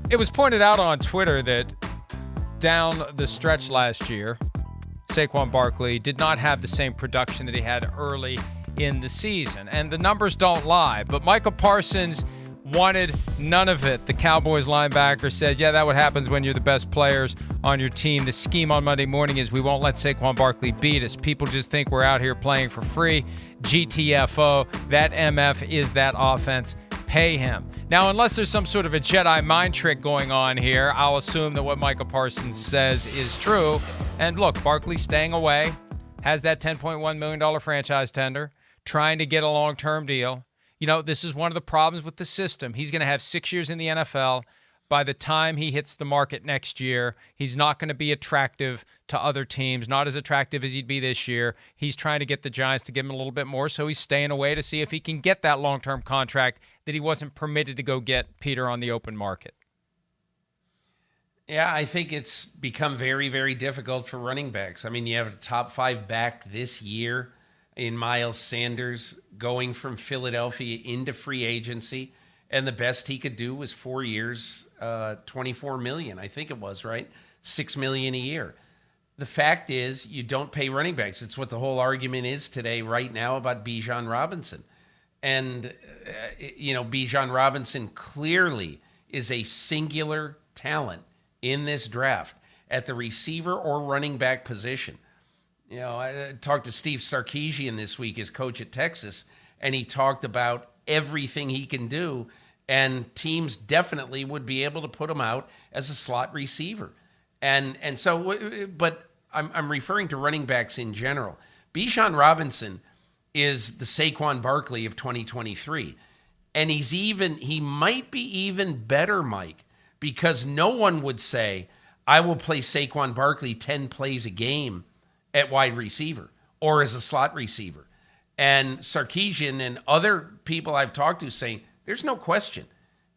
It was pointed out on Twitter that down the stretch last year, Saquon Barkley did not have the same production that he had early in the season. And the numbers don't lie, but Micah Parsons wanted none of it. The Cowboys linebacker said, yeah, that what happens when you're the best players on your team. The scheme on Monday morning is we won't let Saquon Barkley beat us. People just think we're out here playing for free. GTFO. That MF is that offense. Pay him. Now, unless there's some sort of a Jedi mind trick going on here, I'll assume that what Micah Parsons says is true. And look, Barkley's staying away, has that $10.1 million franchise tender, trying to get a long-term deal. You know, this is one of the problems with the system. He's going to have 6 years in the NFL. By the time he hits the market next year, he's not going to be attractive to other teams, not as attractive as he'd be this year. He's trying to get the Giants to give him a little bit more, so he's staying away to see if he can get that long-term contract that he wasn't permitted to go get, Peter, on the open market. Yeah, I think it's become very, very difficult for running backs. I mean, you have a top 5 back this year in Miles Sanders going from Philadelphia into free agency, and the best he could do was 4 years, $24 million, I think it was, right? $6 million a year. The fact is, you don't pay running backs. It's what the whole argument is today, right now, about Bijan Robinson. And, Bijan Robinson clearly is a singular talent in this draft at the receiver or running back position. You know, I talked to Steve Sarkisian this week, his coach at Texas, and he talked about everything he can do, and teams definitely would be able to put him out as a slot receiver. And so, but I'm referring to running backs in general. Bijan Robinson is the Saquon Barkley of 2023. And he might be even better, Mike, because no one would say, I will play Saquon Barkley 10 plays a game at wide receiver or as a slot receiver. And Sarkisian and other people I've talked to saying, there's no question.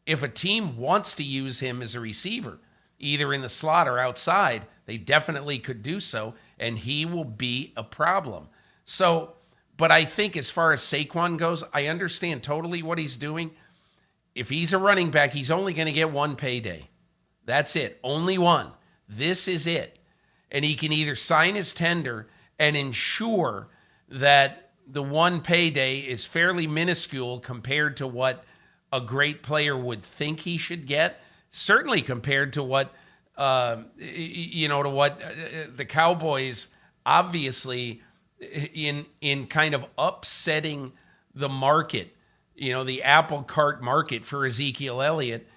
If a team wants to use him as a receiver, either in the slot or outside, they definitely could do so, and he will be a problem. So, but I think as far as Saquon goes, I understand totally what he's doing. If he's a running back, he's only going to get one payday. That's it. Only one. This is it. And he can either sign his tender and ensure that the one payday is fairly minuscule compared to what a great player would think he should get, certainly compared to what, the Cowboys obviously in kind of upsetting the market, the apple cart market for Ezekiel Elliott,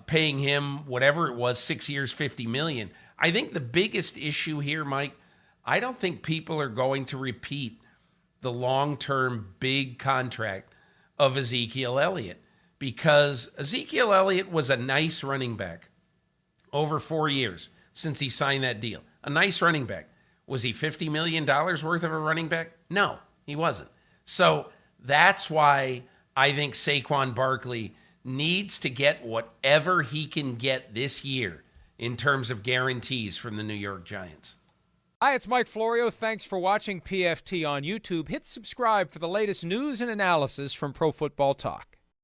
paying him whatever it was, 6 years, $50 million. I think the biggest issue here, Mike, I don't think people are going to repeat the long-term big contract of Ezekiel Elliott, because Ezekiel Elliott was a nice running back over 4 years since he signed that deal. A nice running back. Was he $50 million worth of a running back? No, he wasn't. So that's why I think Saquon Barkley needs to get whatever he can get this year in terms of guarantees from the New York Giants. Hi, it's Mike Florio. Thanks for watching PFT on YouTube. Hit subscribe for the latest news and analysis from Pro Football Talk.